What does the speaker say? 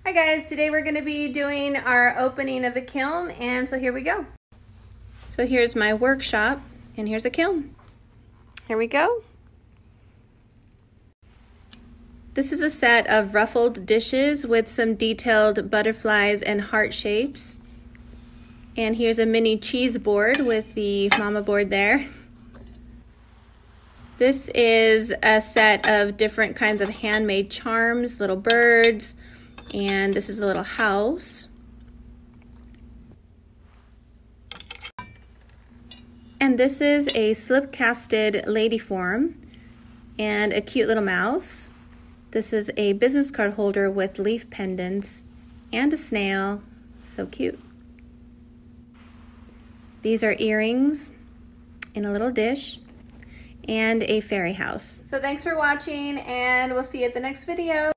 Hi guys, today we're going to be doing our opening of the kiln, and so here we go. So here's my workshop and here's a kiln. Here we go. This is a set of ruffled dishes with some detailed butterflies and heart shapes. And here's a mini cheese board with the mama board there. This is a set of different kinds of handmade charms, little birds, and this is a little house. And this is a slip-casted lady form and a cute little mouse. This is a business card holder with leaf pendants and a snail. So cute. These are earrings in a little dish and a fairy house. So thanks for watching, and we'll see you at the next video.